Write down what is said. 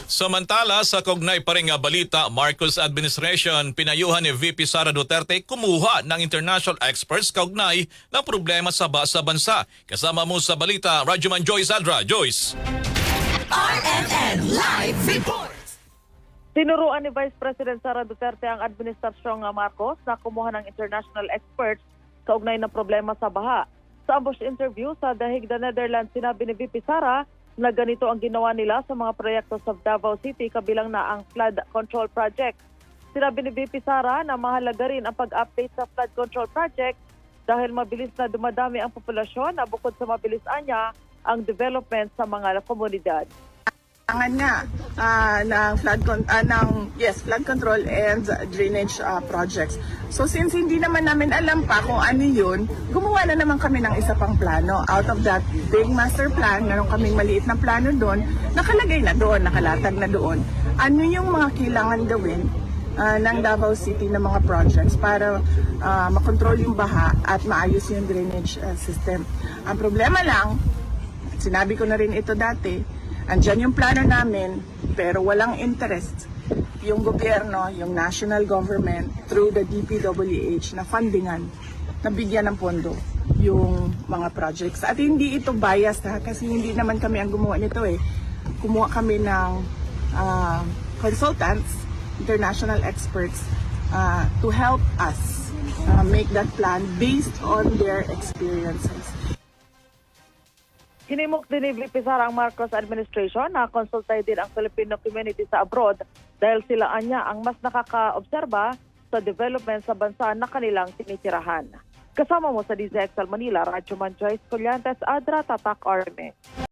Samantala, sa kaugnay pa rin nga balita, Marcos administration pinayuhan ni VP Sara Duterte kumuha ng international experts kaugnay ng problema sa bansa. Kasama mo sa balita, Rajuman Joyce Aldra. Joyce. RNN Live Report. Tinuruan ni Vice President Sara Duterte ang administrasyong Marcos na kumuha ng international experts kaugnay ng problema sa baha. Sa ambush interview sa The Hague, Netherlands, sinabi ni VP Sara na ganito ang ginawa nila sa mga proyekto sa Davao City kabilang na ang flood control project. Sinabi ni VP Sara na mahalaga rin ang pag-update sa flood control project dahil mabilis na dumadami ang populasyon na bukod sa mabilis anya ang development sa mga komunidad. Kailangan nga flood control and drainage projects. So since hindi naman namin alam pa kung ano yun, gumawa na naman kami ng isa pang plano. Out of that big master plan, meron kaming maliit na plano doon, nakalagay na doon, nakalatag na doon. Ano yung mga kailangan gawin ng Davao City na mga projects para makontrol yung baha at maayos yung drainage system. Ang problema lang, sinabi ko na rin ito dati, andyan yung plano namin, pero walang interest yung gobyerno, yung national government, through the DPWH na fundingan, na bigyan ng pondo yung mga projects. At hindi ito biased kasi hindi naman kami ang gumawa nito eh. Kumuha kami ng consultants, international experts, to help us make that plan based on their experiences. Hinimok din ni VP Sara ang Marcos administration na konsultay din ang Filipino community sa abroad dahil sila anya ang mas nakaka-obserba sa development sa bansa na kanilang tinitirahan. Kasama mo sa DZXL Manila, Rajuman Joyce Collantes, Adra, Tatak, RMN.